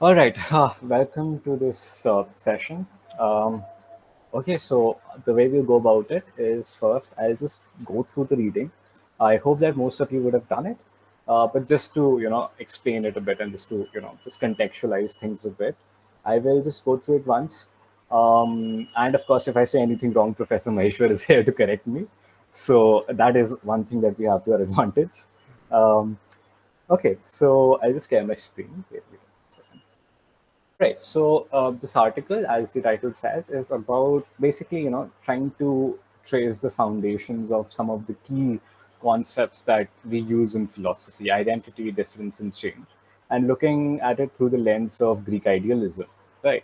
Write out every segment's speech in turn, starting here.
All right, welcome to this session. Um, okay, so the way we'll go about it is first, I'll just go through the reading. I hope that most of you would have done it, but just to explain it a bit and just to just contextualize things a bit, I will just go through it once. And of course, if I say anything wrong, Professor Maheshwar is here to correct me. So that is one thing that we have to our advantage. Um, okay, so I'll just share my screen. Wait a second. Right. So this article, as the title says, is about basically, trying to trace the foundations of some of the key concepts that we use in philosophy: identity, difference, and change, and looking at it through the lens of Greek idealism. Right.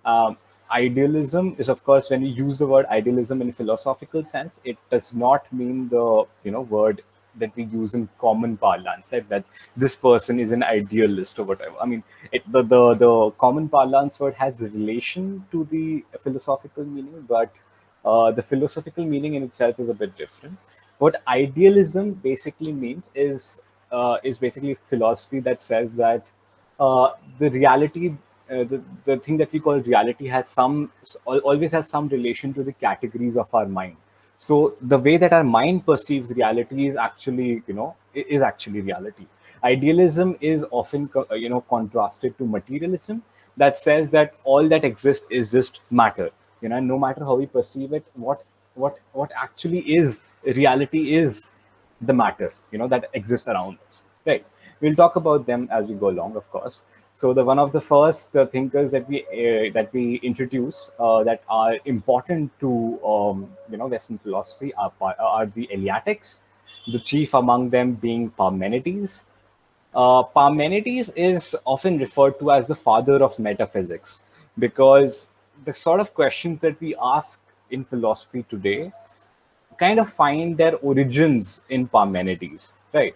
Um, Idealism is, of course, when you use the word idealism in a philosophical sense, it does not mean the word that we use in common parlance, like that this person is an idealist or whatever. I mean, the common parlance word has relation to the philosophical meaning, but the philosophical meaning in itself is a bit different. What idealism basically means is basically philosophy that says that the reality, the thing that we call reality, has always has some relation to the categories of our mind. So the way that our mind perceives reality is actually, is actually reality. Idealism is often, contrasted to materialism, that says that all that exists is just matter. And no matter how we perceive it, what actually is reality is the matter, that exists around us. Right. We'll talk about them as we go along, of course. So the one of the first thinkers that we introduce that are important to Western philosophy are the Eleatics, the chief among them being Parmenides. Parmenides is often referred to as the father of metaphysics because the sort of questions that we ask in philosophy today kind of find their origins in Parmenides, right?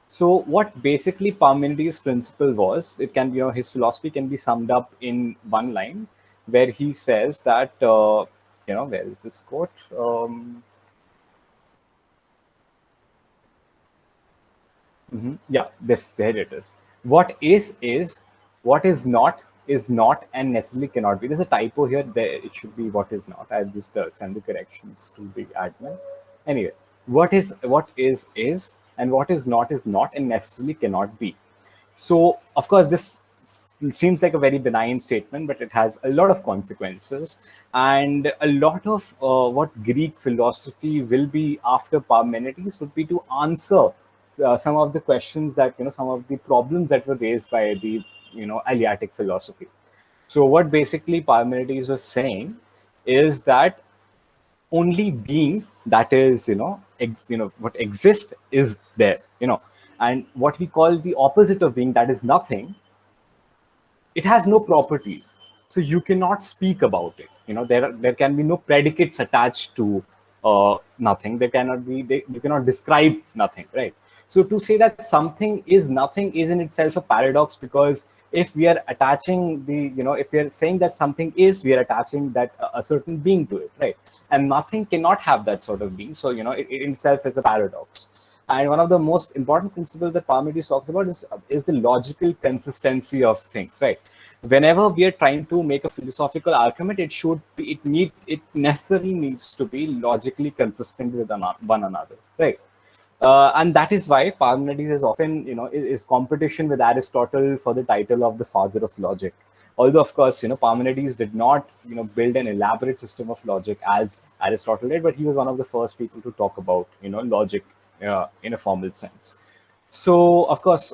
So what basically Parmenides' principle was, it can be, his philosophy can be summed up in one line, where he says that, where is this quote? Yeah, there it is. What is, what is not, and necessarily cannot be. There's a typo here. There it should be what is not. I'll just send the corrections to the admin. Anyway, what is, and what is not, and necessarily cannot be. So, of course, this seems like a very benign statement, but it has a lot of consequences. And a lot of what Greek philosophy will be after Parmenides would be to answer some of the questions that, some of the problems that were raised by the, Eleatic philosophy. So, what basically Parmenides was saying is that only being, that is, what exists is there, and what we call the opposite of being, that is nothing, it has no properties, so you cannot speak about it. There can be no predicates attached to nothing. You cannot describe nothing, right? So to say that something is nothing is in itself a paradox, because if we are attaching the, if we are saying that something is, we are attaching that a certain being to it, right? And nothing cannot have that sort of being, so it in itself is a paradox. And one of the most important principles that Parmenides talks about is the logical consistency of things, right? Whenever we are trying to make a philosophical argument, it necessarily needs to be logically consistent with one another, right? And that is why Parmenides is often, is competition with Aristotle for the title of the father of logic. Although, of course, Parmenides did not, build an elaborate system of logic as Aristotle did, but he was one of the first people to talk about, logic in a formal sense. So, of course,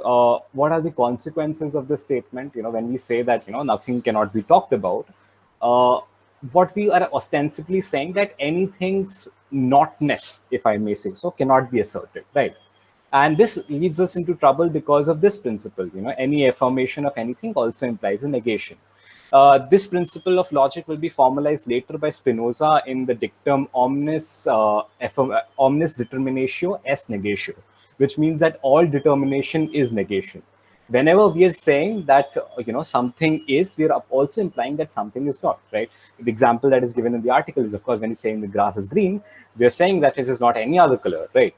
what are the consequences of this statement? When we say that, nothing cannot be talked about, uh, what we are ostensibly saying that anything's notness, if I may say so, cannot be asserted, right? And this leads us into trouble because of this principle. Any affirmation of anything also implies a negation. This principle of logic will be formalized later by Spinoza in the dictum omnis determinatio est negatio, which means that all determination is negation. whenever we are saying that something is, we are also implying that something is not, right? The example that is given in the article is, of course, when you're saying the grass is green, we are saying that it is not any other color, right?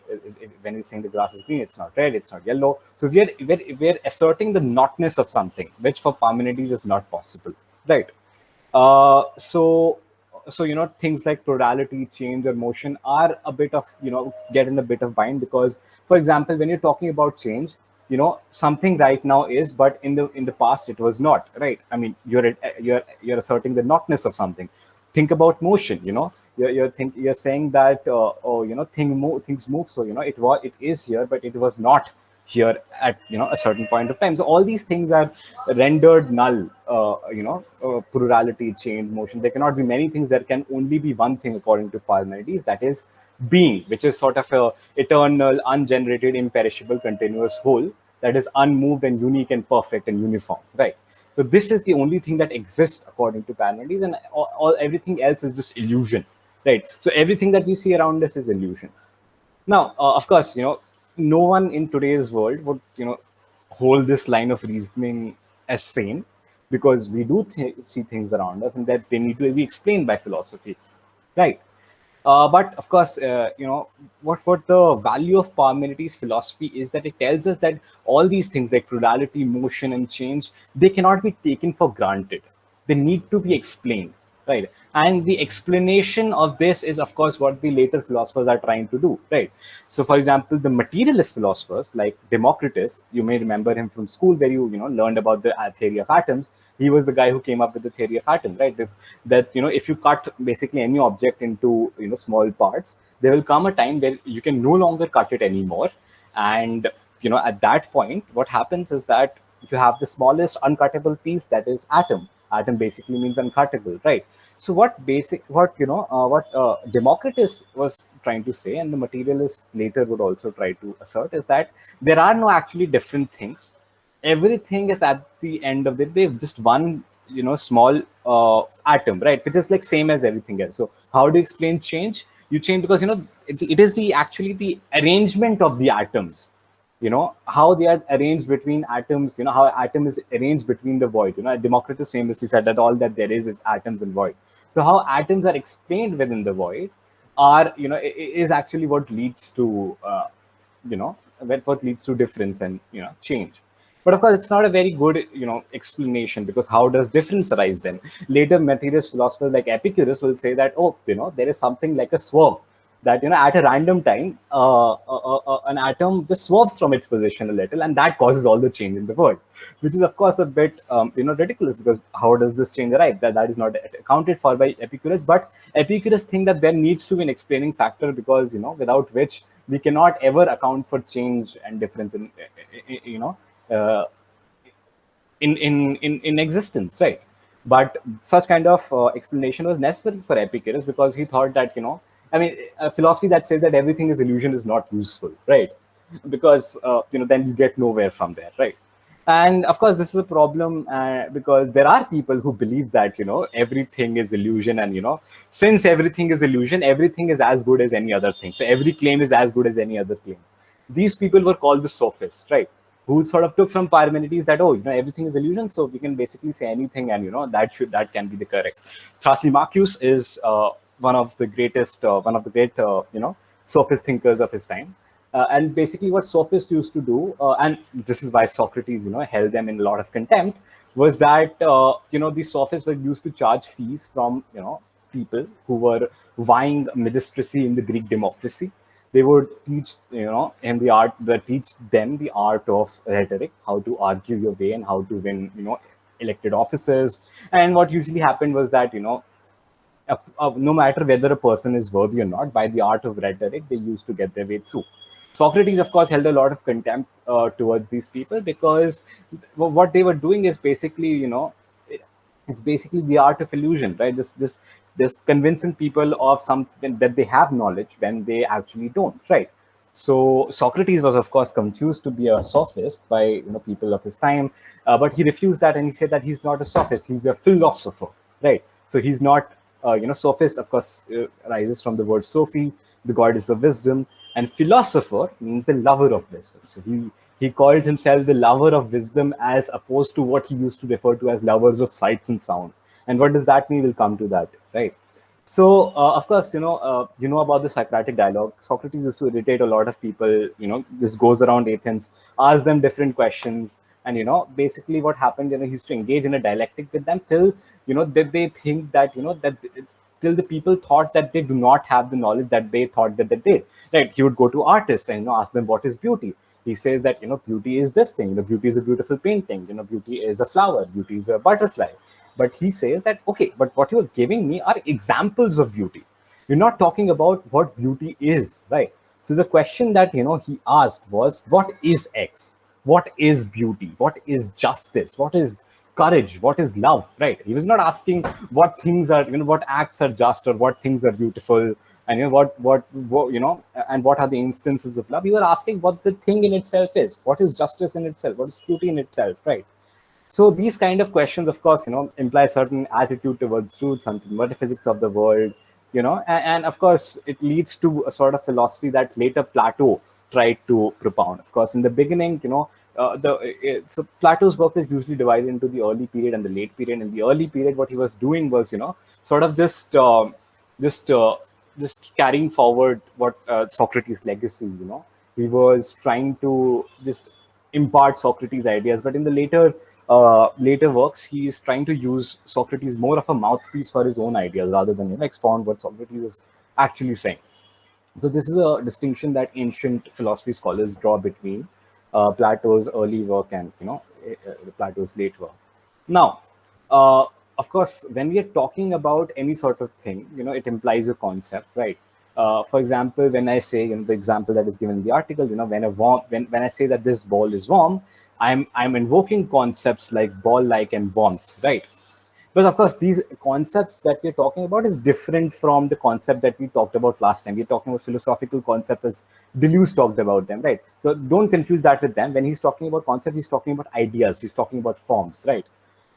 When you're saying the grass is green, it's not red, it's not yellow. So we're asserting the notness of something, which for Parmenides is not possible, right? So things like plurality, change, or motion are a bit of get in a bit of bind, because, for example, when you're talking about change, something right now is, but in the past it was not, right? I mean, you're asserting the notness of something. Think about motion. You're saying that things move, so it is here, but it was not here at a certain point of time. So all these things are rendered null. Plurality, change, motion, there cannot be many things. There can only be one thing according to Parmenides, that is being, which is sort of a eternal, ungenerated, imperishable, continuous whole that is unmoved and unique and perfect and uniform, right? So this is the only thing that exists according to Parmenides, and everything else is just illusion, right? So everything that we see around us is illusion. Now, of course, no one in today's world would, hold this line of reasoning as sane, because we do see things around us, and that they need to be explained by philosophy, right? But of course, what the value of Parmenides' philosophy is that it tells us that all these things like plurality, motion, and change, they cannot be taken for granted. They need to be explained, right? And the explanation of this is, of course, what the later philosophers are trying to do, right? So, for example, the materialist philosophers like Democritus, you may remember him from school, where you learned about the theory of atoms. He was the guy who came up with the theory of atoms, right? That if you cut basically any object into small parts, there will come a time where you can no longer cut it anymore. And at that point, what happens is that you have the smallest uncuttable piece, that is atom. Atom basically means uncuttable, right? So what Democritus was trying to say, and the materialist later would also try to assert, is that there are no actually different things. Everything is at the end of the day just one small atom, right? Which is like same as everything else. So how do you explain change? You change because it is the actually the arrangement of the atoms, how they are arranged between atoms, how atom is arranged between the void. Democritus famously said that all that there is atoms and void. So how atoms are explained within the void are is actually what leads to what leads to difference and change. But of course, it's not a very good explanation, because how does difference arise then? Later materialist philosophers like Epicurus will say that, oh, there is something like a swerve, that at a random time an atom just swerves from its position a little, and that causes all the change in the world, which is of course a bit ridiculous, because how does this change arrive? That is not accounted for by Epicurus. But Epicurus think that there needs to be an explaining factor, because without which we cannot ever account for change and difference in you know uh, in existence, right? But such kind of explanation was necessary for Epicurus, because he thought that I mean, a philosophy that says that everything is illusion is not useful, right? Because then you get nowhere from there, right? And of course, this is a problem, because there are people who believe that everything is illusion, and since everything is illusion, everything is as good as any other thing. So every claim is as good as any other claim. These people were called the sophists, right? Who sort of took from Parmenides that, oh, everything is illusion, so we can basically say anything, and that can be the correct. Thrasymachus is one of the great sophist thinkers of his time. And basically, what sophists used to do, and this is why Socrates, held them in a lot of contempt, was that these sophists were used to charge fees from people who were vying magistracy in the Greek democracy. They would teach in the art, that teach them the art of rhetoric, how to argue your way and how to win elected offices. And what usually happened was that no matter whether a person is worthy or not, by the art of rhetoric, they used to get their way through. Socrates, of course, held a lot of contempt towards these people, because what they were doing is basically, it's basically the art of illusion, right? Just convincing people of something that they have knowledge when they actually don't, right? So Socrates was, of course, confused to be a sophist by people of his time, but he refused that, and he said that he's not a sophist; he's a philosopher, right? So he's not, sophist. Of course, arises from the word Sophie, the goddess of wisdom. And philosopher means the lover of wisdom. So he called himself the lover of wisdom as opposed to what he used to refer to as lovers of sights and sound. And what does that mean? We'll come to that, right? So, of course, you know about the Socratic dialogue. Socrates used to irritate a lot of people. This goes around Athens, ask them different questions, and basically what happened. He used to engage in a dialectic with them till that they think that that till the people thought that they do not have the knowledge that they thought that they did. Right? He would go to artists and ask them what is beauty. He says that beauty is this thing. Beauty is a beautiful painting. Beauty is a flower. Beauty is a butterfly. But he says that, okay, but what you're giving me are examples of beauty. You're not talking about what beauty is, right? So the question that he asked was, what is X? What is beauty? What is justice? What is courage? What is love? Right? He was not asking what things are, what acts are just or what things are beautiful, and and what are the instances of love. You are asking what the thing in itself is. What is justice in itself? What is beauty in itself? Right? So these kind of questions, of course, imply certain attitude towards truth, something metaphysics of the world, and of course, it leads to a sort of philosophy that later Plato tried to propound. Of course, in the beginning, so Plato's work is usually divided into the early period and the late period. In the early period, what he was doing was, sort of just uh, just carrying forward what Socrates' legacy. He was trying to just impart Socrates' ideas, but in the later works, he is trying to use Socrates more of a mouthpiece for his own ideas rather than expound what Socrates is actually saying. So this is a distinction that ancient philosophy scholars draw between Plato's early work and Plato's late work. Now, uh, of course, when we are talking about any sort of thing, it implies a concept, right? For example, when I say, the example that is given in the article, when I say that this ball is warm, I'm invoking concepts like ball-like and warmth, right? But of course, these concepts that we're talking about is different from the concept that we talked about last time. We're talking about philosophical concepts as Deleuze talked about them, right? So don't confuse that with them. When he's talking about concepts, he's talking about ideas. He's talking about forms, right?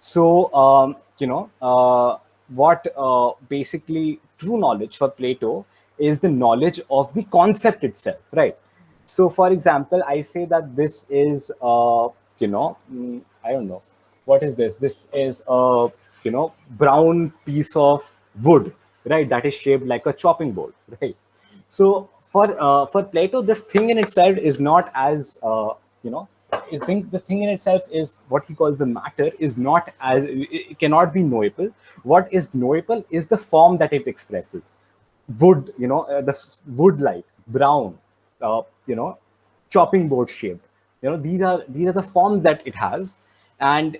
So, what basically true knowledge for Plato is the knowledge of the concept itself, right? So, for example, I say that this is, I don't know, what is this? This is a, brown piece of wood, right? That is shaped like a chopping board, right? So, for Plato, this thing in itself is not as, I think this thing in itself is what he calls the matter is not as it cannot be knowable. What is knowable is the form that it expresses. Wood, the wood like brown, you know, chopping board shaped. These are the forms that it has, and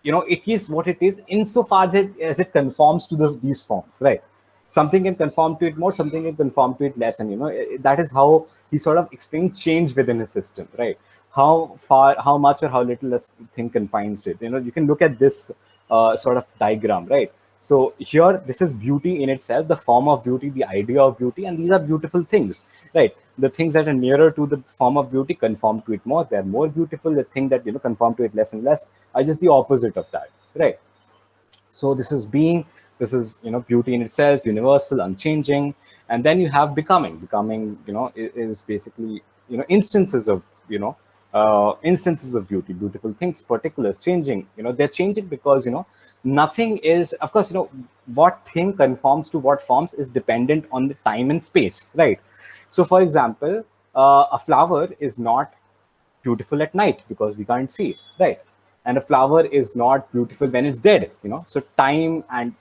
it is what it is insofar as it conforms to these forms, right? Something can conform to it more, something can conform to it less, and that is how he sort of explains change within a system, right? How far, how much, or how little a thing confines to it. You can look at this sort of diagram, right? So here, this is beauty in itself, the form of beauty, the idea of beauty, and these are beautiful things, right? The things that are nearer to the form of beauty conform to it more. They're more beautiful. The thing that conform to it less and less are just the opposite of that, right? So this is being, this is beauty in itself, universal, unchanging. And then you have becoming is basically instances of instances of beauty, beautiful things, particulars changing. They're changing because nothing is, of course, what thing conforms to what forms is dependent on the time and space, right? So for example, a flower is not beautiful at night because we can't see it, right? And a flower is not beautiful when it's dead. So time and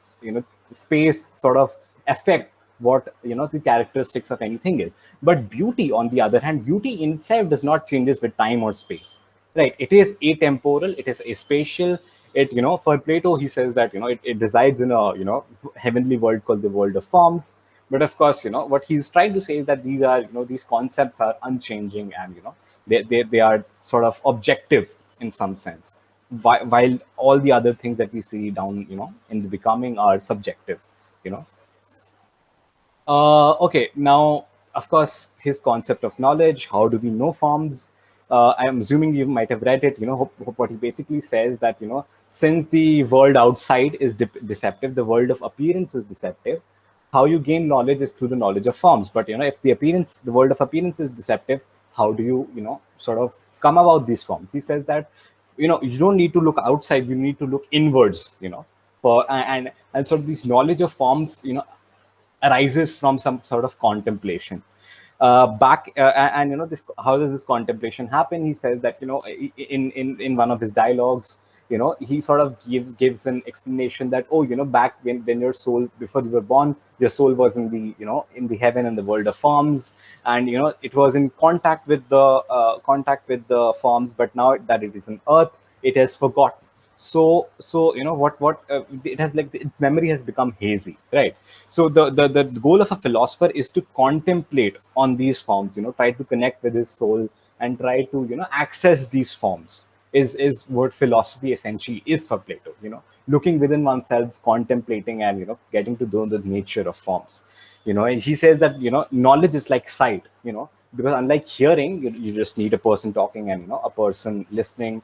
space sort of affect what the characteristics of anything is. But beauty, on the other hand, beauty in itself does not changes with time or space, right? It is atemporal, it is aspatial. It for Plato, he says that it resides in a heavenly world called the world of forms. But of course, what he's trying to say is that these are these concepts are unchanging, and they are sort of objective in some sense, while all the other things that we see down in the becoming are subjective. you know okay, now, of course, his concept of knowledge, how do we know forms? I'm assuming you might have read it. What he basically says that since the world outside is deceptive, the world of appearance is deceptive. how you gain knowledge is through the knowledge of forms. But if the world of appearance is deceptive, how do you sort of come about these forms? He says that you don't need to look outside, you need to look inwards, for and sort of this knowledge of forms arises from some sort of contemplation. Back and this, how does this contemplation happen? He says that in one of his dialogues, he sort of gives an explanation that, oh, back when your soul, before you were born, your soul was in the in the heaven and the world of forms, and it was in contact with the forms, but now that it is in earth, it has forgotten. So what it has, like, its memory has become hazy, right? So the goal of a philosopher is to contemplate on these forms, try to connect with his soul and try to access these forms, is what philosophy essentially is for Plato. Looking within oneself, contemplating, and getting to know the nature of forms. And he says that knowledge is like sight, because unlike hearing, you just need a person talking and a person listening.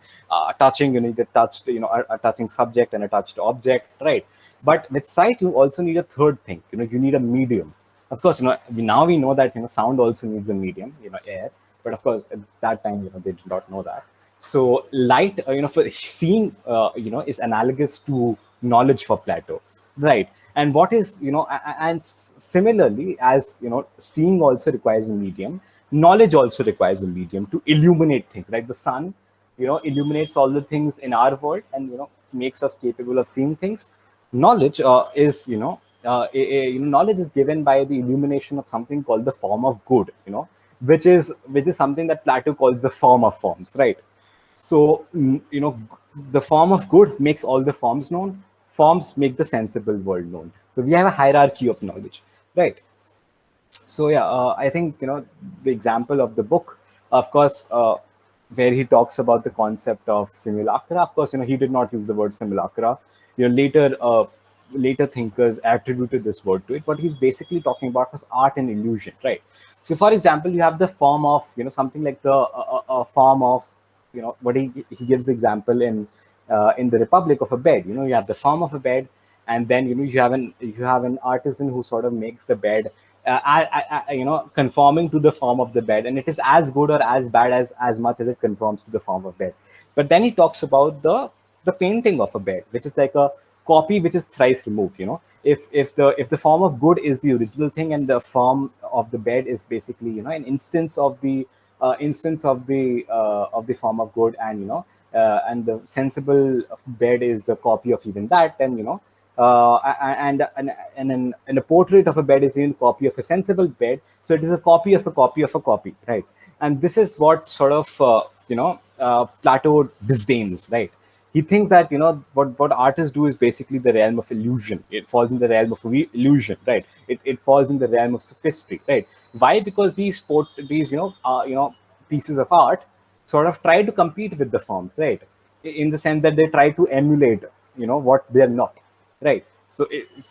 Touching, you need a touched, a touching subject and a touched object, right? But with sight, you also need a third thing. You need a medium. Of course, now we know that sound also needs a medium, air. But of course, at that time, they did not know that. So light, for seeing, is analogous to knowledge for Plato, right? And what is, and similarly, as seeing also requires a medium, knowledge also requires a medium to illuminate things, right? The sun, illuminates all the things in our world, and makes us capable of seeing things. Knowledge is knowledge is given by the illumination of something called the form of good, which is something that Plato calls the form of forms, right? So the form of good makes all the forms known, forms make the sensible world known. So we have a hierarchy of knowledge, right? So yeah, I think the example of the book, of course, where he talks about the concept of simulacra. Of course, he did not use the word simulacra. Later thinkers attributed this word to it, but he's basically talking about was art and illusion, right? So, for example, you have the form of something like the form of what he gives the example in the Republic of a bed. You have the form of a bed, and then you have an artisan who sort of makes the bed conforming to the form of the bed, and it is as good or as bad as much as it conforms to the form of bed. But then he talks about the painting of a bed, which is like a copy which is thrice removed. If the form of good is the original thing, and the form of the bed is basically an instance of the form of good, and and the sensible bed is the copy of even that, then and a portrait of a bed is even a copy of a sensible bed. So it is a copy of a copy of a copy, right? And this is what sort of Plato disdains, right? He thinks that what artists do is basically the realm of illusion. It falls in the realm of illusion, right? It falls in the realm of sophistry, right? Why? Because these pieces of art sort of try to compete with the forms, right? In the sense that they try to emulate what they're not, right? So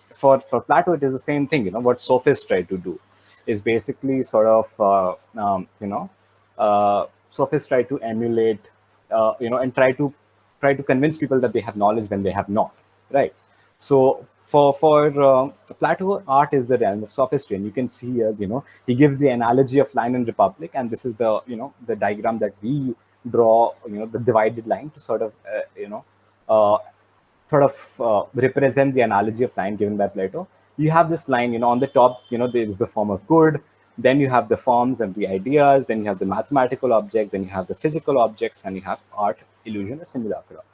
for Plato, it is the same thing. What sophists try to do is basically sort of sophists try to emulate, and try to convince people that they have knowledge when they have not, right? So for Plato, art is the realm of sophistry, and you can see here, he gives the analogy of line and republic, and this is the diagram that we draw, the divided line to sort of represent the analogy of line given by Plato. You have this line, on the top, there is the form of good. Then you have the forms and the ideas. Then you have the mathematical object. Then you have the physical objects, and you have art, illusion, or simulacra.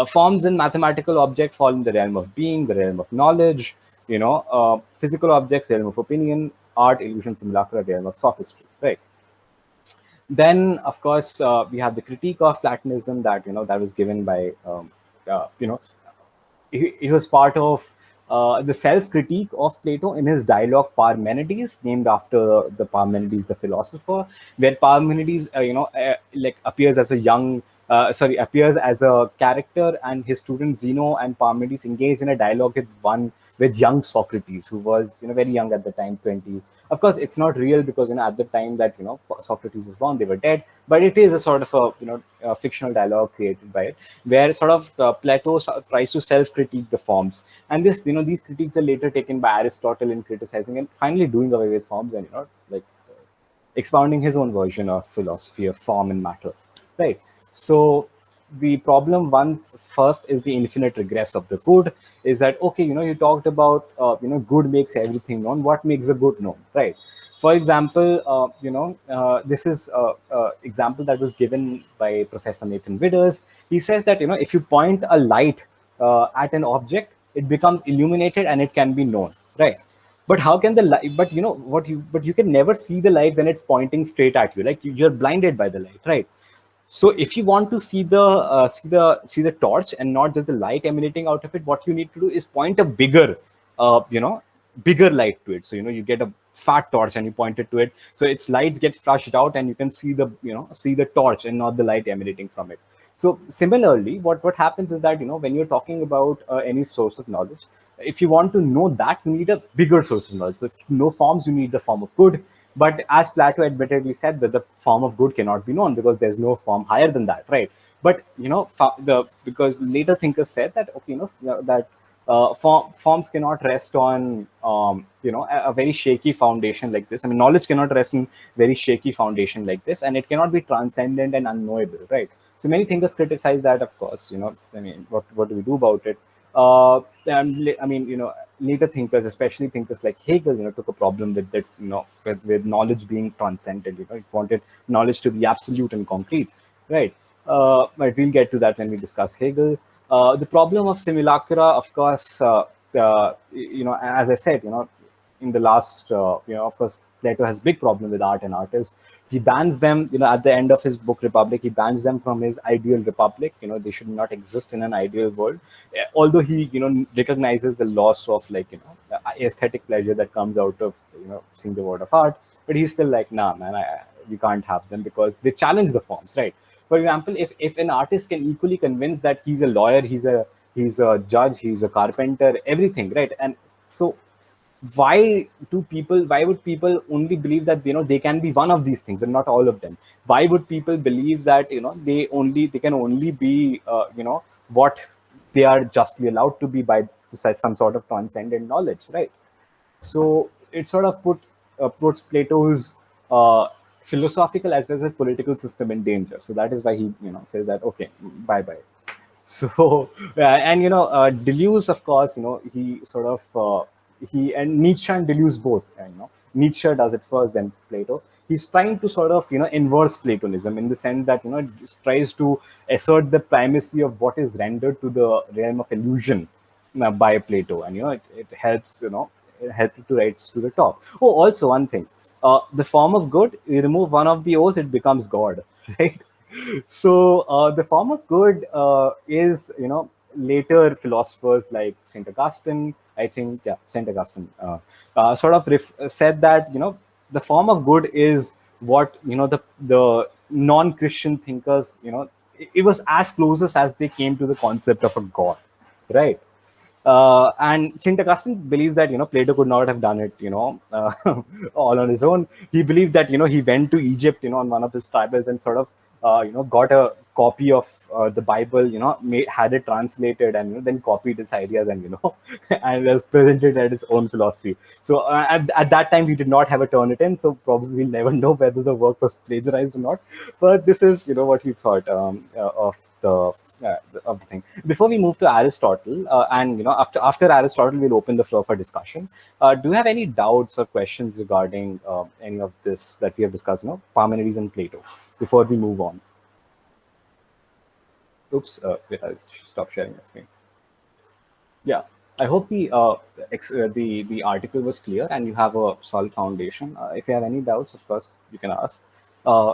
Forms and mathematical objects fall in the realm of being, the realm of knowledge. Physical objects, realm of opinion. Art, illusion, simulacra, realm of sophistry. Right. Then, of course, we have the critique of Platonism that was given by it was part of the self-critique of Plato in his dialogue Parmenides, named after the Parmenides, the philosopher, where Parmenides, like appears as a young appears as a character, and his student Zeno and Parmenides engage in a dialogue with young Socrates, who was very young at the time, 20. Of course, it's not real because at the time that Socrates was born, they were dead. But it is a sort of a fictional dialogue created by it, where sort of Plato tries to self-critique the forms, and these critiques are later taken by Aristotle in criticizing and finally doing away with forms, and like expounding his own version of philosophy of form and matter, right? So the problem one first is the infinite regress of the good. Is that okay? You talked about good makes everything known. What makes a good known, right? For example, this is example that was given by Professor Nathan Widders. He says that if you point a light at an object, it becomes illuminated and it can be known, right? But how can the light? But you can never see the light when it's pointing straight at you. Like you're blinded by the light, right? So if you want to see the torch and not just the light emanating out of it, what you need to do is point a uh, you know, bigger light to it. So you get a fat torch and you point it to it, so its lights get flushed out and you can see the torch and not the light emanating from it. So similarly, what happens is that when you're talking about any source of knowledge, if you want to know that, you need a bigger source of knowledge. So to know forms, you need the form of good. But as Plato admittedly said, that the form of good cannot be known because there's no form higher than that, right? But because later thinkers said that okay, that forms cannot rest on a very shaky foundation like this. I mean, knowledge cannot rest on very shaky foundation like this, and it cannot be transcendent and unknowable, right? So many thinkers criticize that, of course. I mean, what do we do about it? I mean, later thinkers, especially thinkers like Hegel, took a problem with that, with knowledge being transcendent. He wanted knowledge to be absolute and concrete, right? But we'll get to that when we discuss Hegel. The problem of simulacra, of course, as I said, in the last, of course, Plato has big problem with art and artists. He bans them, at the end of his book Republic, he bans them from his ideal republic. They should not exist in an ideal world. Although he, recognizes the loss of aesthetic pleasure that comes out of, seeing the world of art, but he's still like, nah, man, we can't have them because they challenge the forms, right? For example, if an artist can equally convince that he's a lawyer, he's a judge, he's a carpenter, everything, right? And so why would people only believe that they can be one of these things and not all of them? Why would people believe that they can only be what they are justly allowed to be by some sort of transcendent knowledge, right? So it sort of puts Plato's philosophical as well as political system in danger. So that is why he says that okay, bye bye. So and Deleuze, of course, he sort of he and Nietzsche and Deleuze both. Nietzsche does it first, then Plato. He's trying to sort of inverse Platonism in the sense that tries to assert the primacy of what is rendered to the realm of illusion by Plato, and it helps it helps to rise to the top. Oh, also one thing, the form of good, you remove one of the O's, it becomes God, right? So the form of good is later philosophers like Saint Augustine, I think, yeah, Saint Augustine, sort of said that the form of good is what the non-Christian thinkers it was as closest as they came to the concept of a god, right? And Saint Augustine believes that Plato could not have done it, all on his own. He believed that he went to Egypt, on one of his travels and sort of got a copy of the Bible, had it translated and then copied his ideas and and was presented at his own philosophy. So at that time, we did not have a Turnitin, so probably we'll never know whether the work was plagiarized or not. But this is what he thought the of the thing. Before we move to Aristotle, and after Aristotle, we'll open the floor for discussion. Do you have any doubts or questions regarding any of this that we have discussed? Parmenides and Plato. Before we move on. Oops. Wait, I'll stop sharing my screen. Yeah. I hope the article was clear and you have a solid foundation. If you have any doubts, of course, you can ask.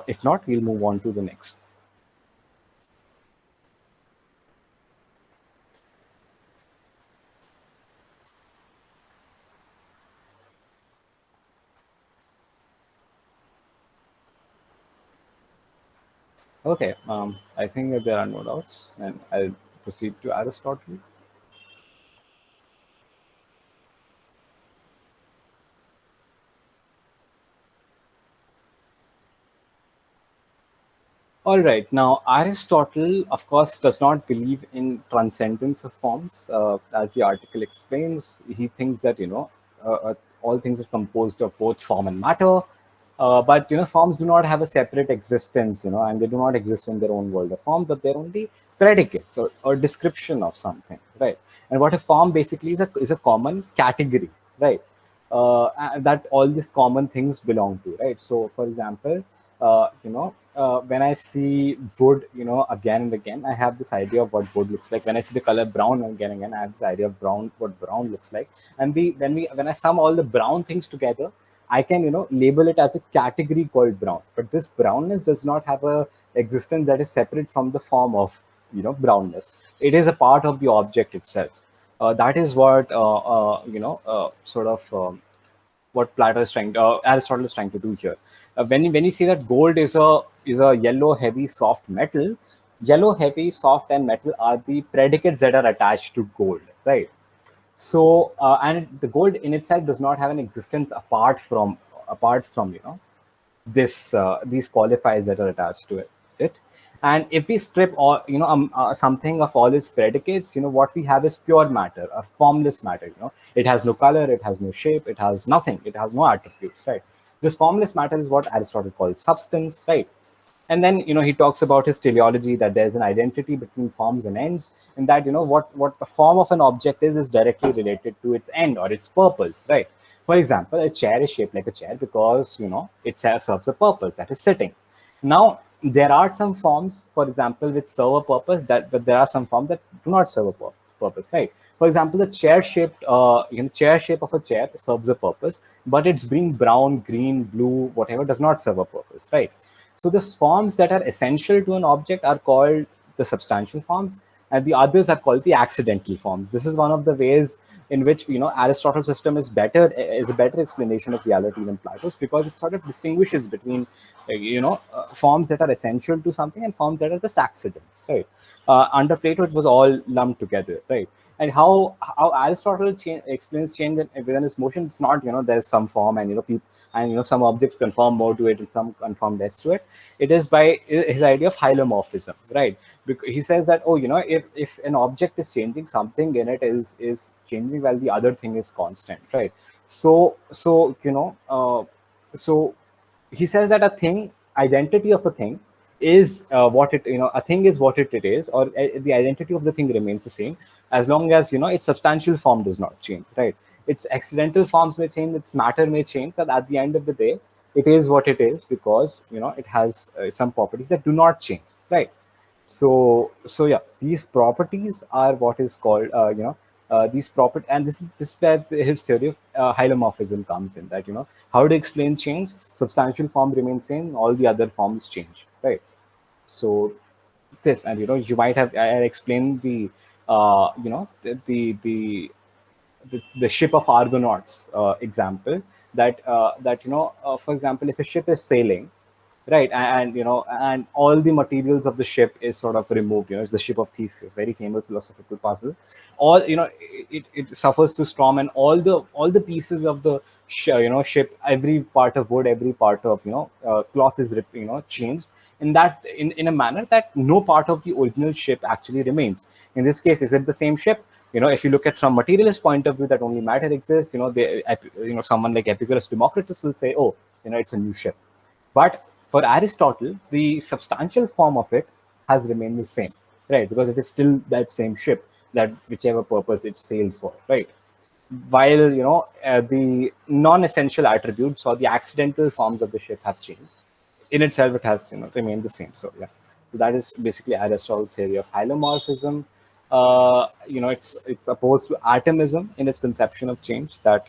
If not, we'll move on to the next. Okay, I think that there are no doubts, and I'll proceed to Aristotle. All right. Now, Aristotle, of course, does not believe in transcendence of forms. As the article explains, he thinks that all things are composed of both form and matter. But forms do not have a separate existence. And they do not exist in their own world of form, but they're only predicates or description of something, right? And what a form basically is a common category, right? That all these common things belong to, right? So, for example, when I see wood, again and again, I have this idea of what wood looks like. When I see the color brown again and again, I have this idea of brown, what brown looks like. And when I sum all the brown things together, I can, label it as a category called brown. But this brownness does not have a existence that is separate from the form of, brownness. It is a part of the object itself. That is what, sort of. What Plato is trying to, Aristotle is trying to do here. When you say that gold is a yellow, heavy, soft metal, yellow, heavy, soft, and metal are the predicates that are attached to gold, right? So, and the gold in itself does not have an existence apart from this these qualifiers that are attached to it. And if we strip all something of all its predicates, what we have is pure matter, a formless matter. It has no color, it has no shape, it has nothing, it has no attributes, right? This formless matter is what Aristotle calls substance, right? And then he talks about his teleology, that there's an identity between forms and ends, and that what the form of an object is directly related to its end or its purpose, right? For example, a chair is shaped like a chair because it serves a purpose, that is sitting. Now there are some forms, for example, which serve a purpose, but there are some forms that do not serve a purpose, right? For example, the chair shape of a chair serves a purpose, but its being brown, green, blue, whatever, does not serve a purpose, right? So the forms that are essential to an object are called the substantial forms, and the others are called the accidental forms. This is one of the ways in which Aristotle's system is a better explanation of reality than Plato's, because it sort of distinguishes between forms that are essential to something and forms that are just accidents, right? Under Plato, it was all lumped together, right? And how Aristotle explains change within his motion, it's not there's some form, and people, and some objects conform more to it and some conform less to it. It is by his idea of hylomorphism, right? Because he says that, if an object is changing, something in it is changing while the other thing is constant, right? So he says that a thing, identity of a thing, is what it a thing is what it is, or the identity of the thing remains the same, as long as its substantial form does not change, right? Its accidental forms may change, its matter may change, but at the end of the day, it is what it is, because it has some properties that do not change, right? So yeah, these properties are what is called these property, and this is where his theory of hylomorphism comes in, that how to explain change. Substantial form remains same, all the other forms change, right? So this, and you might have, I explained the the ship of Argonauts example, that for example, if a ship is sailing, right, and all the materials of the ship is sort of removed, it's the ship of Theseus, very famous philosophical puzzle. All it suffers to storm, and all the pieces of the ship, every part of wood, every part of cloth is changed in a manner that no part of the original ship actually remains. In this case, is it the same ship? If you look at from materialist point of view, that only matter exists, someone like Epicurus, Democritus will say, oh, it's a new ship. But for Aristotle, the substantial form of it has remained the same, right? Because it is still that same ship, that whichever purpose it sailed for, right? While the non-essential attributes or the accidental forms of the ship have changed, in itself it has remained the same. So yeah, so that is basically Aristotle's theory of hylomorphism. It's opposed to atomism in its conception of change, that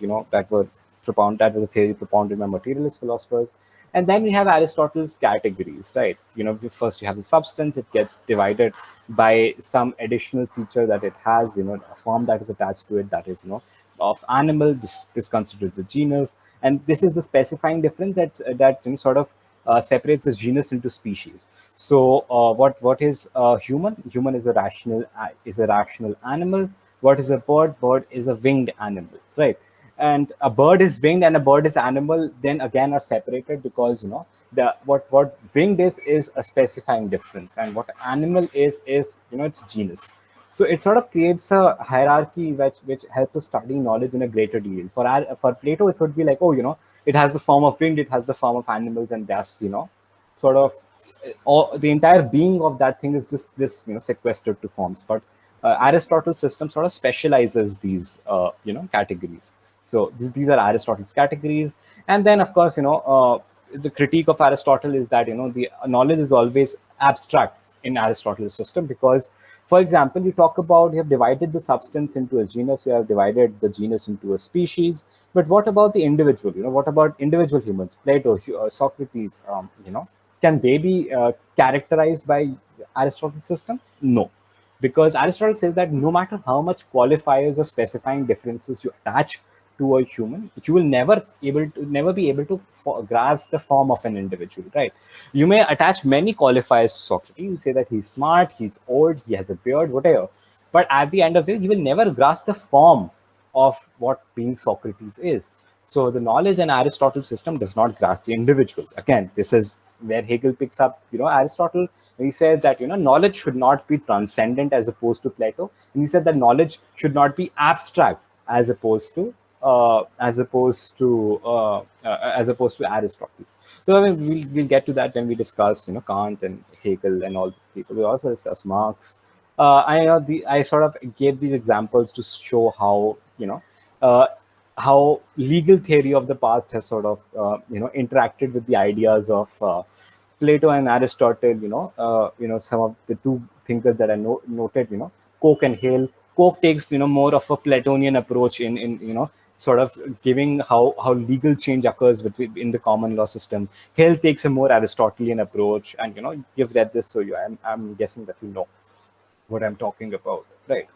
was a theory propounded by materialist philosophers. And then we have Aristotle's categories, right? First you have the substance, it gets divided by some additional feature that it has, a form that is attached to it, that is of animal. This is considered the genus, and this is the specifying difference that sort of separates the genus into species. So what is human? Human is a rational animal. What is a bird? Bird is a winged animal, right? And a bird is winged and a bird is animal, then again are separated, because the what winged is a specifying difference, and what animal is its genus. So it sort of creates a hierarchy which helps us study knowledge in a greater deal. For Plato, it would be like, oh, it has the form of wind, it has the form of animals, and that's sort of all, the entire being of that thing is just this sequestered to forms. But Aristotle's system sort of specializes these categories. So these are Aristotle's categories. And then of course the critique of Aristotle is that the knowledge is always abstract in Aristotle's system, because for example, you have divided the substance into a genus, you have divided the genus into a species, but what about the individual? What about individual humans? Plato, Socrates, can they be characterized by Aristotle's system? No, because Aristotle says that no matter how much qualifiers or specifying differences you attach to a human, you will never be able to grasp the form of an individual, right? You may attach many qualifiers to Socrates. You say that he's smart, he's old, he has a beard, whatever. But at the end of the day, he will never grasp the form of what being Socrates is. So the knowledge in Aristotle's system does not grasp the individual. Again, this is where Hegel picks up, Aristotle. He says that knowledge should not be transcendent as opposed to Plato, and he said that knowledge should not be abstract as opposed to Aristotle. So I mean, we'll get to that when we discuss Kant and Hegel and all these people. We also discuss Marx. I sort of gave these examples to show uh, how legal theory of the past has sort of interacted with the ideas of Plato and Aristotle. Some of the two thinkers that I noted. Koch and Hale. Koch takes more of a Platonian approach in sort of giving how legal change occurs in the common law system. Hale takes a more Aristotelian approach, and you've read this, so I'm guessing that you know what I'm talking about, right?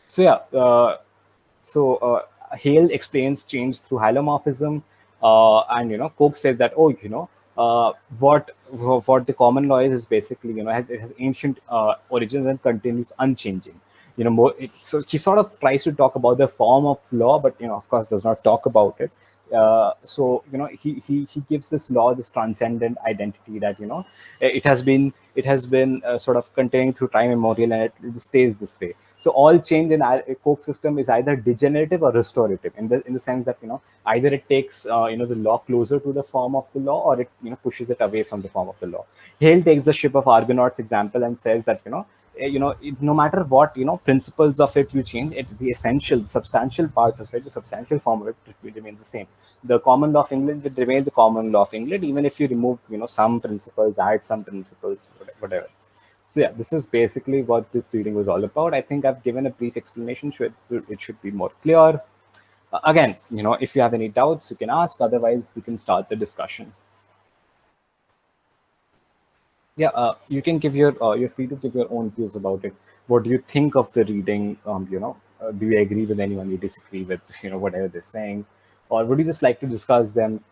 So yeah, Hale explains change through hylomorphism, and Koch says that, oh, uh, what what the common law is basically it has ancient origins and continues unchanging. So she sort of tries to talk about the form of law, but of course does not talk about it. So he gives this law this transcendent identity that it has been sort of contained through time immemorial, and it stays this way. So all change in our Koch system is either degenerative or restorative, in the sense that either it takes the law closer to the form of the law, or it pushes it away from the form of the law. Hale takes the ship of Argonauts example and says that no matter what principles of it you change, the essential substantial part of it, the substantial form of it remains the same. The common law of England will remain the common law of England, even if you remove some principles, add some principles, whatever. So yeah, this is basically what this reading was all about. I think I've given a brief explanation. It should be more clear. Again, if you have any doubts, you can ask. Otherwise, we can start the discussion. Yeah, you can give you're free to give your own views about it. What do you think of the reading? Do you agree with anyone? You disagree with whatever they're saying, or would you just like to discuss them?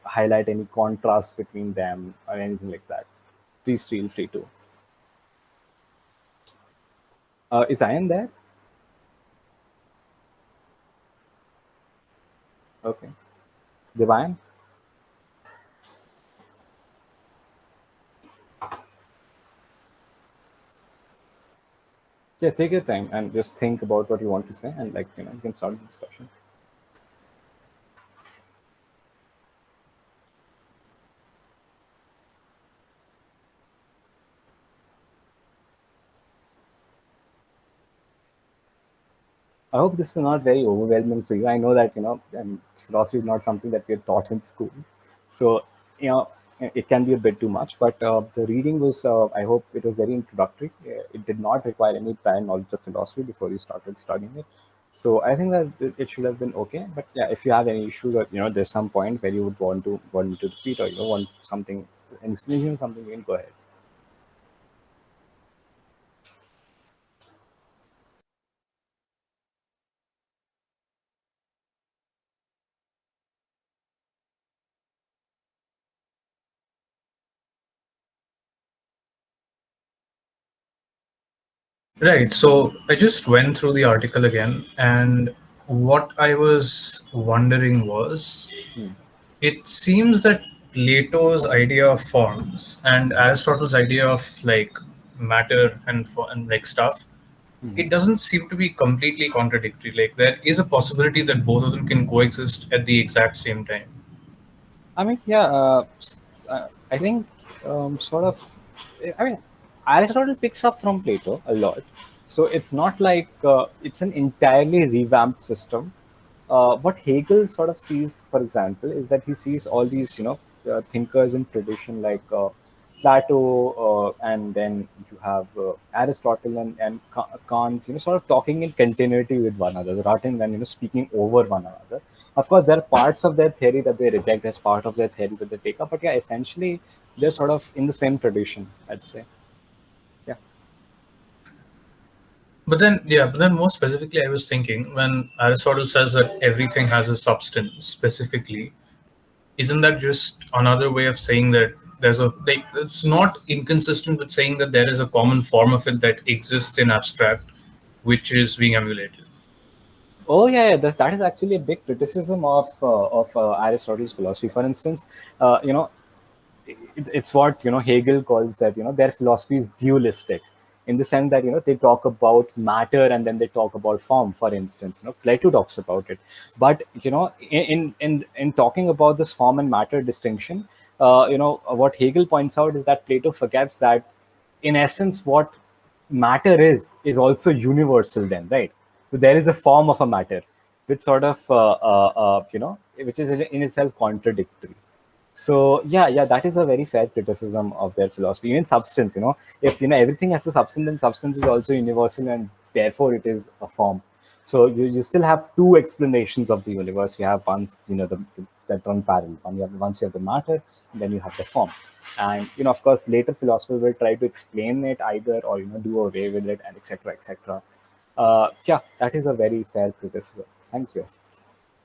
Highlight any contrast between them or anything like that. Please feel free to. Is Ian there? Okay. Divine? Yeah, take your time and just think about what you want to say, and you can start the discussion. I hope this is not very overwhelming for you. I know that philosophy is not something that we're taught in school, so you know it can be a bit too much. But the reading was, I hope, it was very introductory. It did not require any prior knowledge of philosophy before you started studying it. So I think that it should have been okay. But yeah, if you have any issues, or there's some point where you would want me to repeat, or want something, an explanation, something, you can go ahead. Right. So I just went through the article again, and what I was wondering was Hmm. it seems that Plato's idea of forms and Aristotle's idea of like matter and like stuff, Mhm. it doesn't seem to be completely contradictory. Like there is a possibility that both of them can coexist at the exact same time. I mean, yeah, I think sort of. I mean, Aristotle picks up from Plato a lot, so it's not like it's an entirely revamped system. What Hegel sort of sees, for example, is that he sees all these, thinkers in tradition like Plato, and then you have Aristotle and Kant, sort of talking in continuity with one another rather than speaking over one another. Of course, there are parts of their theory that they reject as part of their theory that they take up, but yeah, essentially they're sort of in the same tradition, I'd say. Yeah. But then more specifically, I was thinking when Aristotle says that everything has a substance specifically, isn't that just another way of saying that there's a like it's not inconsistent with saying that there is a common form of it that exists in abstract, which is being emulated? Oh yeah, yeah, that is actually a big criticism of Aristotle's philosophy. For instance, it's what Hegel calls that their philosophy is dualistic, in the sense that they talk about matter and then they talk about form. For instance, Plato talks about it, but in talking about this form and matter distinction, what Hegel points out is that Plato forgets that in essence what matter is also universal then, right? So there is a form of a matter which sort of which is in itself contradictory. So yeah, that is a very fair criticism of their philosophy. Even substance, if everything has a substance, then substance is also universal, and therefore it is a form. So you still have two explanations of the universe. You have one, that's on parallel. Once you have the matter, and then you have the form. And of course, later philosophers will try to explain it either, or do away with it, and etc. etc. Yeah, that is a very fair criticism. Thank you.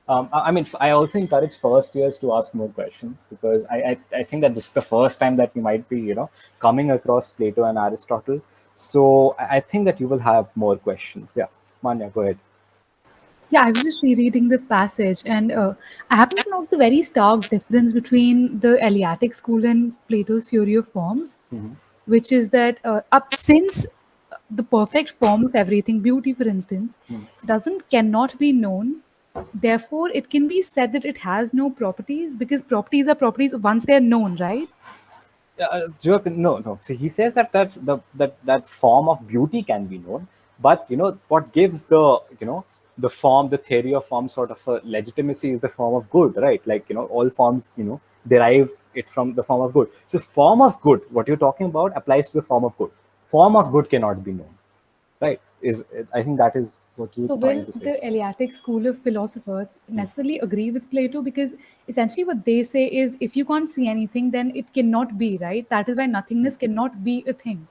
I mean, I also encourage first years to ask more questions, because I think that this is the first time that you might be, coming across Plato and Aristotle. So I think that you will have more questions. Yeah, Manya, go ahead. Yeah, I was just rereading the passage, and I happen to notice the very stark difference between the Eleatic school and Plato's theory of forms, Hmm. which is that up since the perfect form of everything, beauty, for instance, doesn't cannot be known. Therefore, it can be said that it has no properties because properties are properties once they are known, right? No, no. See, he says that form of beauty can be known, but what gives the form, the theory of form, sort of a legitimacy is the form of good, right? Like all forms derive it from the form of good. So form of good, what you're talking about, applies to the form of good. Form of good cannot be known, right? I think that is what you're So, trying will to say. the Eleatic school of philosophers necessarily agree with Plato? Because essentially, what they say is if you can't see anything, then it cannot be, right? That is why nothingness cannot be a thing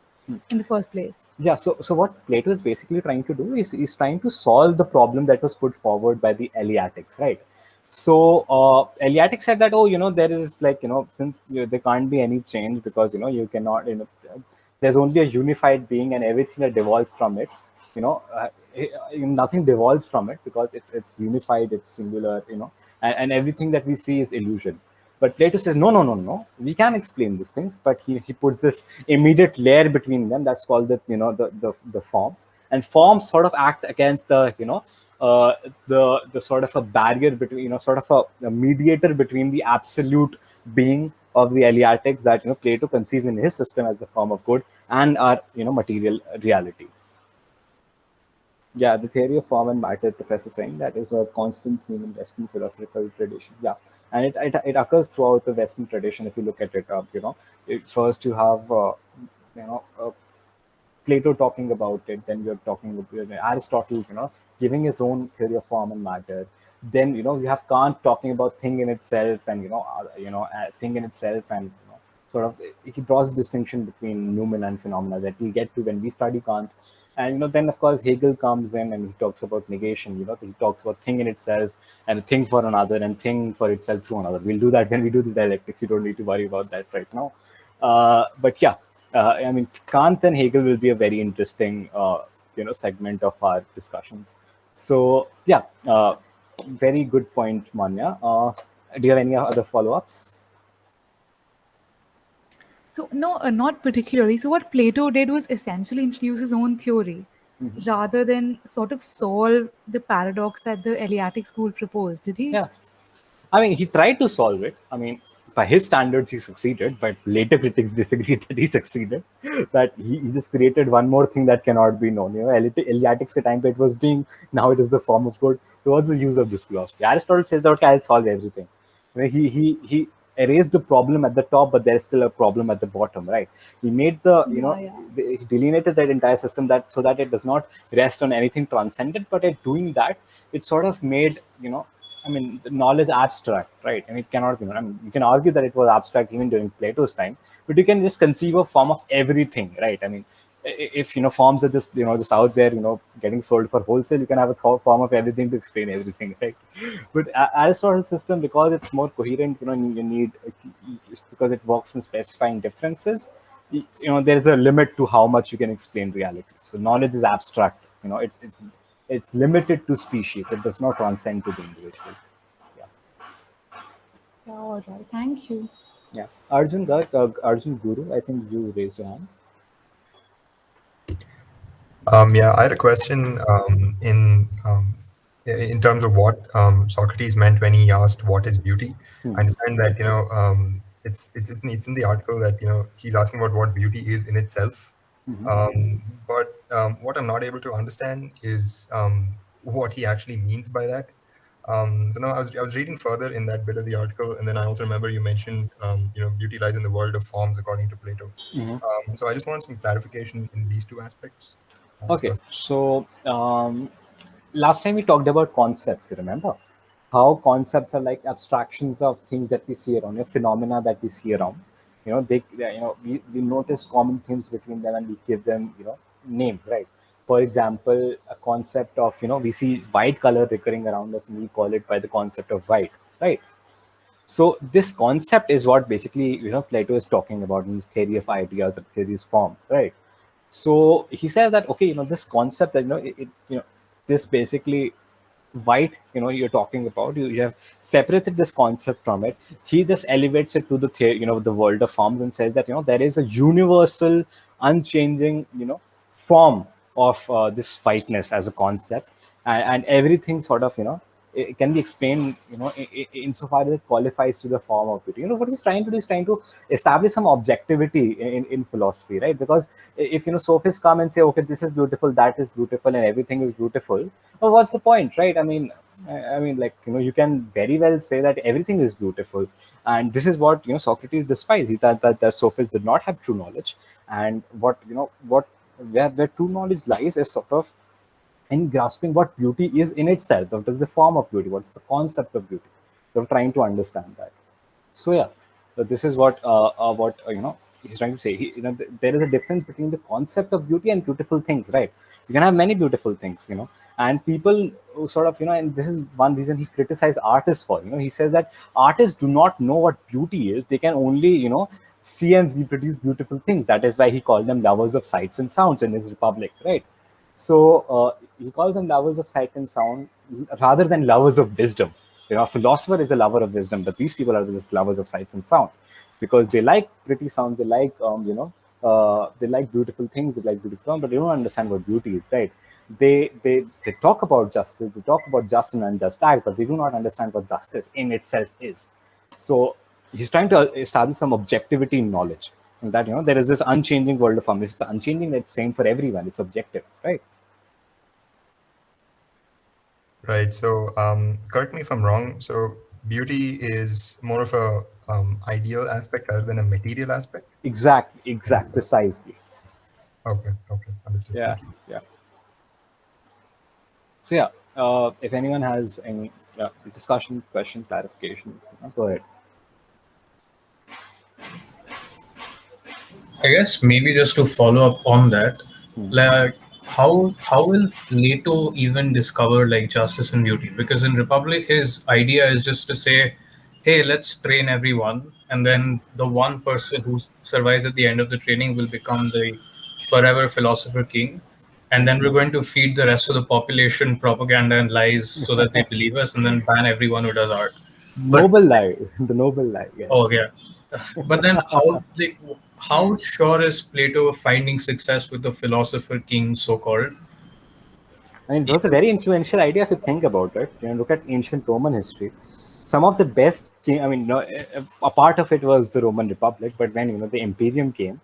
in the first place. Yeah, so what Plato is basically trying to do is trying to solve the problem that was put forward by the Eleatics, right? So Eleatics said that, oh, there is, like, since there can't be any change, because you cannot, there's only a unified being, and everything that devolves from it, you know uh, nothing devolves from it, because it's unified, it's singular, and everything that we see is illusion. But Plato says, no, no, no, no. We can explain these things, but he puts this immediate layer between them. That's called the forms, and forms sort of act against uh, the sort of a barrier between, sort of a mediator between the absolute being of the Eleatics that Plato conceives in his system as the form of good, and our material reality. Yeah, the theory of form and matter, Professor Singh, that is a constant theme in Western philosophical tradition. Yeah, and it occurs throughout the Western tradition. If you look at it, first you have you know uh, Plato talking about it. Then you're talking about Aristotle, giving his own theory of form and matter. Then you have Kant talking about thing in itself, and thing in itself, and sort of he draws a distinction between noumen and phenomena that we'll get to when we study Kant. And then of course Hegel comes in and he talks about negation. He talks about thing in itself and thing for another and thing for itself through another. We'll do that when we do the dialectics. You don't need to worry about that right now. But yeah. I mean, Kant and Hegel will be a very interesting, segment of our discussions. So yeah, very good point, Manya. Do you have any other follow-ups? So, no, not particularly. So, what Plato did was essentially introduce his own theory rather than sort of solve the paradox that the Eleatic school proposed. Did he? Yeah. I mean, he tried to solve it. I mean, by his standards, he succeeded, but later critics disagreed that he succeeded. That he just created one more thing that cannot be known. Eleatics के time पे it was being, now it is the form of good. So what's the use of this philosophy? Aristotle says that, okay, I'll solve everything. He erased the problem at the top, but there's still a problem at the bottom, right? He made Yeah, yeah. he delineated that entire system that so that it does not rest on anything transcendent, but at doing that, it sort of made, I mean, the knowledge abstract, right? And it cannot be. I mean, you can argue that it was abstract even during Plato's time, but you can just conceive a form of everything, right? I mean, if forms are just just out there, getting sold for wholesale, you can have a form of everything to explain everything, right? But Aristotle's system, because it's more coherent, you need because it works in specifying differences. There is a limit to how much you can explain reality. So knowledge is abstract. It's limited to species. It does not transcend to the individual. Yeah. Yeah, all right. Thank you. Yeah. Arjun Garg, Arjun Guru, I think you raised your hand. Yeah, I had a question in terms of what Socrates meant when he asked what is beauty. I understand that it's in the article that he's asking about what beauty is in itself. But what I'm not able to understand is what he actually means by that. So now I was reading further in that bit of the article, and then I also remember you mentioned beauty lies in the world of forms according to Plato. So I just want some clarification in these two aspects. Okay. So last time we talked about concepts, you remember? How concepts are like abstractions of things that we see around, phenomena that we see around. We notice common themes between them and we give them, names, right? For example, a concept of, we see white color recurring around us and we call it by the concept of white, right? So this concept is what basically, Plato is talking about in his theory of ideas or theories form, right? So he says that, okay, this concept that, this basically white, you're talking about, you have separated this concept from it. He just elevates it to the the world of forms and says that there is a universal unchanging form of this whiteness as a concept, and everything sort of it can be explained insofar as it qualifies to the form of beauty. What he's trying to do is trying to establish some objectivity in philosophy, right? Because if sophists come and say, okay, this is beautiful, that is beautiful, and everything is beautiful, well, what's the point, right? I mean, like you can very well say that everything is beautiful, and this is what Socrates despised. He thought that sophists did not have true knowledge, and where true knowledge lies is sort of in grasping what beauty is in itself. What is the form of beauty? What is the concept of beauty? So trying to understand that. So yeah, so this is what he's trying to say. There is a difference between the concept of beauty and beautiful things, right? You can have many beautiful things, and people who sort of and this is one reason he criticized artists for. He says that artists do not know what beauty is. They can only see and reproduce beautiful things. That is why he called them lovers of sights and sounds in his Republic, right? So he calls them lovers of sight and sound rather than lovers of wisdom. A philosopher is a lover of wisdom, but these people are just lovers of sights and sounds because they like pretty sounds, they like they like beautiful things, they like beautiful sound, but they don't understand what beauty is, right? They talk about justice, they talk about just and unjust act, but they do not understand what justice in itself is. So he's trying to establish some objectivity in knowledge. And that there is this unchanging world of form. It's the unchanging that's same for everyone. It's objective, right? Right. So correct me if I'm wrong. So beauty is more of a ideal aspect rather than a material aspect. Exactly, precisely. Okay. Understood. Yeah, yeah. So yeah, if anyone has any discussion, question, clarification, go ahead. I guess maybe just to follow up on that, like how will Plato even discover like justice and beauty? Because in Republic, his idea is just to say hey, let's train everyone, and then the one person who survives at the end of the training will become the forever philosopher king, and then we're going to feed the rest of the population propaganda and lies so that they believe us, and then ban everyone who does art. But Noble lie, the noble lie. oh Yes. yeah, but then how sure is Plato of finding success with the philosopher king, so called? I mean, it was a very influential idea if you think about it. Look at ancient Roman history. Some of the best, I mean, a part of it was the Roman Republic, but when the Imperium came,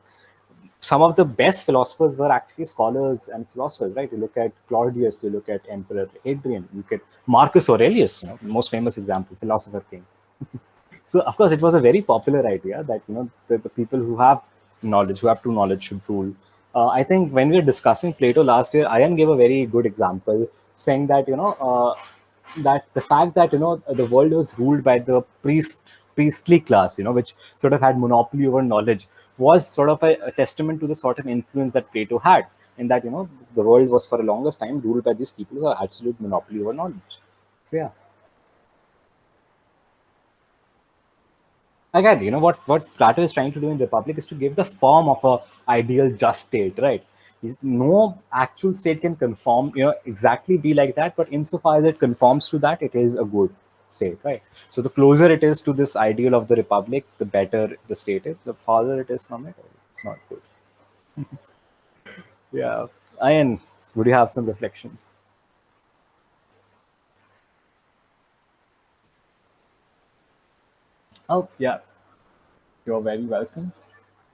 some of the best philosophers were actually scholars and philosophers, right? You look at Claudius, you look at Emperor Hadrian, you look at Marcus Aurelius, most famous example, Philosopher King. So, of course, it was a very popular idea that the people who have knowledge, who have true knowledge, should rule. I think when we were discussing Plato last year, Ian gave a very good example, saying that that the fact that the world was ruled by the priestly class, which sort of had monopoly over knowledge, was sort of a testament to the sort of influence that Plato had, in that the world was for the longest time ruled by these people who had absolute monopoly over knowledge. So yeah. Again, what Plato is trying to do in Republic is to give the form of a ideal just state, right? No actual state can conform, exactly be like that, but insofar as it conforms to that, it is a good state, right? So the closer it is to this ideal of the Republic, the better the state is. The farther it is from it, it's not good. Yeah. Ian, would you have some reflections? Oh, yeah. You're very welcome.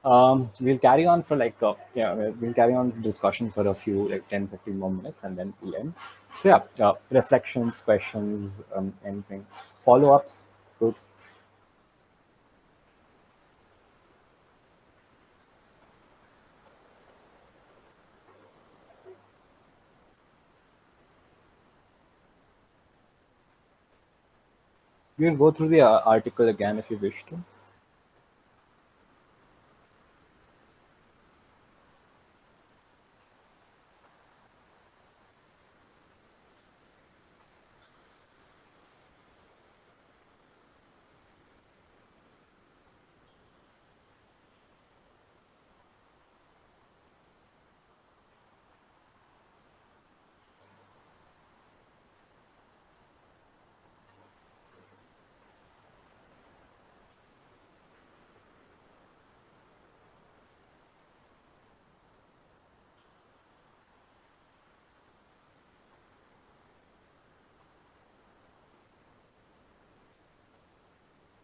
We'll carry on for we'll carry on the discussion for a few 10-15 more minutes, and then we'll end. So yeah, reflections, questions, anything, follow-ups. Good. You can go through the article again if you wish to.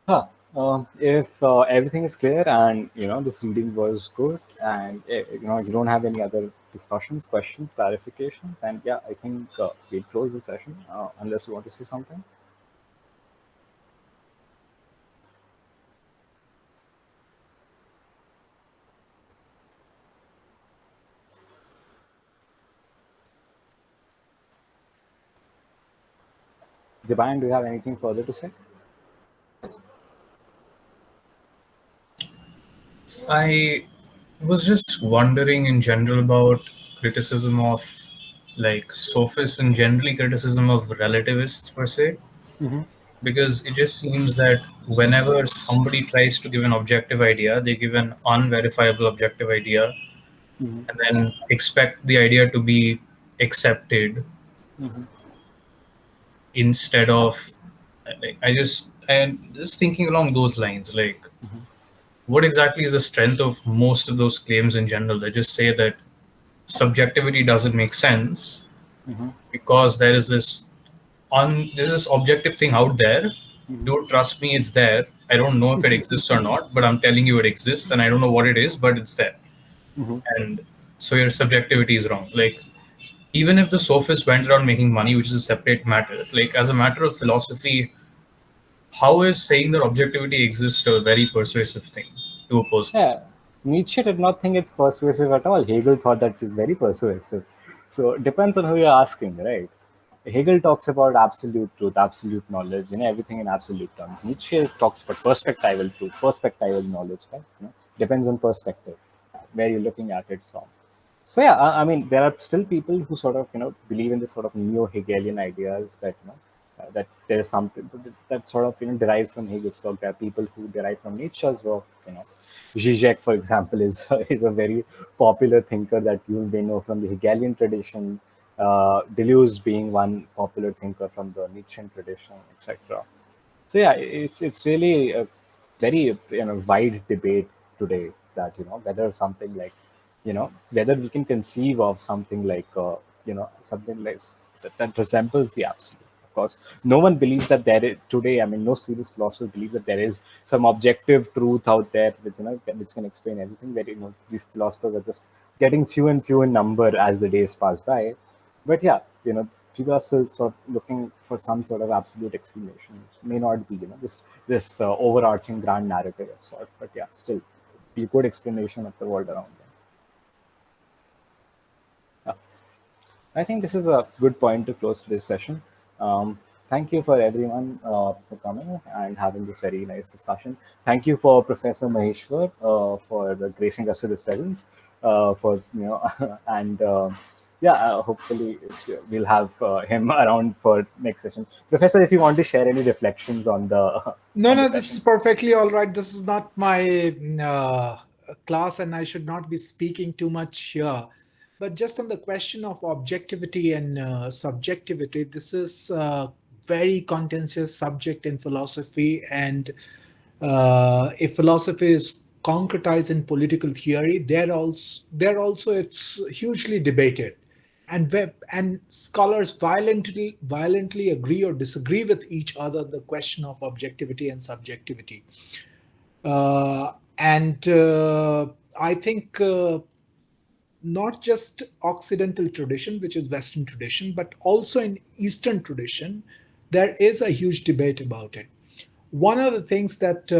Huh. If everything is clear and this reading was good, and you don't have any other discussions, questions, clarifications, then yeah, I think we'll close the session unless you want to say something. Divine, do you have anything further to say? I was just wondering in general about criticism of like sophists and generally criticism of relativists per se, because it just seems that whenever somebody tries to give an objective idea, they give an unverifiable objective idea and then expect the idea to be accepted instead of like, I'm just thinking along those lines, like what exactly is the strength of most of those claims in general? They just say that subjectivity doesn't make sense because there is this objective thing out there. Don't trust me, it's there. I don't know if it exists or not, but I'm telling you it exists, and I don't know what it is, but it's there. And so your subjectivity is wrong. Like even if the sophists went around making money, which is a separate matter, like as a matter of philosophy, how is saying that objectivity exists a very persuasive thing to a person? Yeah, Nietzsche did not think it's persuasive at all. Hegel thought that it's very persuasive. So it depends on who you're asking, right? Hegel talks about absolute truth, absolute knowledge, everything in absolute terms. Nietzsche talks about perspectival truth, perspectival knowledge, right? Depends on perspective, where you're looking at it from. So yeah, I mean, there are still people who sort of believe in this sort of neo-Hegelian ideas that that there is something that sort of derives from Hegel's work. There are people who derive from Nietzsche's work. Zizek, for example, is is a very popular thinker that you may know from the Hegelian tradition. Deleuze being one popular thinker from the Nietzschean tradition, etc. So yeah, it's really a very wide debate today that whether something like whether we can conceive of something like something like that resembles the absolute. Of course, no one believes that there is today. I mean, no serious philosopher believes that there is some objective truth out there which which can explain everything. That these philosophers are just getting few and few in number as the days pass by. But yeah, people are still sort of looking for some sort of absolute explanation. It may not be, just this overarching grand narrative of sort, but yeah, still be a good explanation of the world around them. Yeah. I think this is a good point to close this session. Thank you for everyone for coming and having this very nice discussion. Thank you for Professor Maheshwar for gracing us with his presence. And yeah, hopefully we'll have him around for next session. Professor, if you want to share any reflections on the No, this is perfectly all right. This is not my class, and I should not be speaking too much here. But just on the question of objectivity and subjectivity, this is a very contentious subject in philosophy, and if philosophy is concretized in political theory, there also it's hugely debated, and scholars violently agree or disagree with each other the question of objectivity and subjectivity. I think not just Occidental tradition, which is Western tradition, but also in Eastern tradition, there is a huge debate about it. One of the things that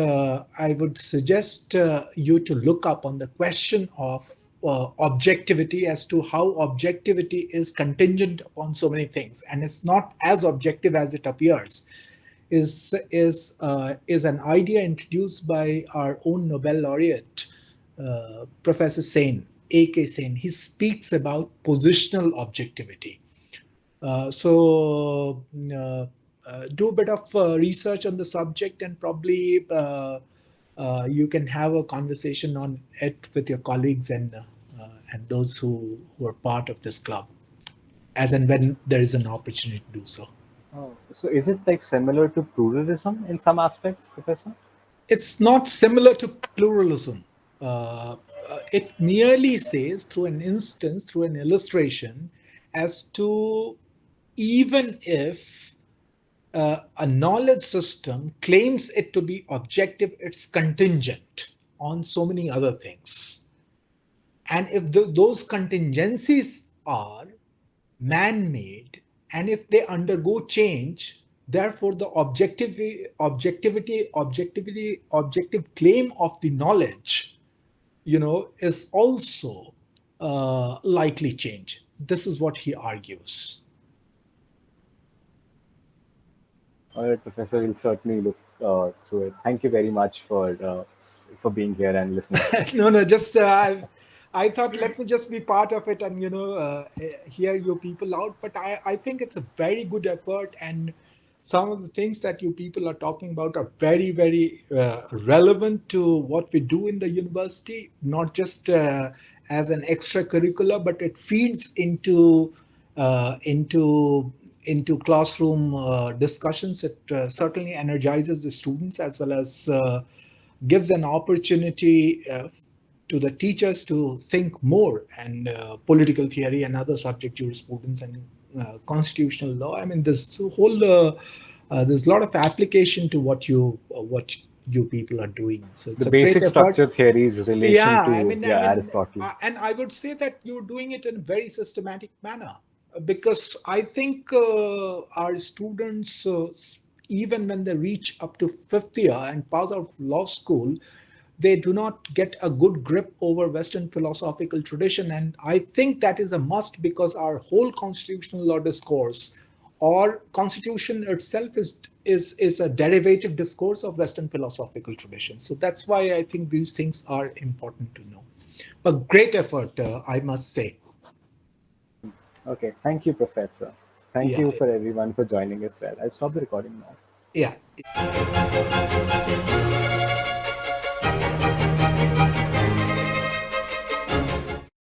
I would suggest you to look up on the question of objectivity, as to how objectivity is contingent upon so many things, and it's not as objective as it appears, is an idea introduced by our own Nobel laureate, Professor Sen, A.K. Sen. He speaks about positional objectivity. Do a bit of research on the subject, and probably you can have a conversation on it with your colleagues and those who are part of this club, as and when there is an opportunity to do so. Oh, so is it like similar to pluralism in some aspects, Professor? It's not similar to pluralism. It merely says, through an instance, through an illustration, as to even if a knowledge system claims it to be objective, it's contingent on so many other things. And if those contingencies are man-made, and if they undergo change, therefore the objective claim of the knowledge, is also likely change. This is what he argues. All right, Professor, we'll certainly look through it. Thank you very much for being here and listening. No, just I thought, let me just be part of it and hear your people out. But I think it's a very good effort, and some of the things that you people are talking about are very, very relevant to what we do in the university, not just as an extracurricular, but it feeds into classroom discussions. It certainly energizes the students, as well as gives an opportunity to the teachers to think more, and political theory and other subject jurisprudence and constitutional law. I mean, there's a lot of application to what you people are doing. So it's the basic structure theories relation to Aristotle. And I would say that you're doing it in a very systematic manner, because I think our students, even when they reach up to 5th year and pass out of law school, they do not get a good grip over Western philosophical tradition. And I think that is a must, because our whole constitutional law discourse, or constitution itself, is a derivative discourse of Western philosophical tradition. So that's why I think these things are important to know. But great effort, I must say. Okay, thank you, Professor. thank Yeah. you for everyone for joining as well. I'll stop the recording now. Yeah.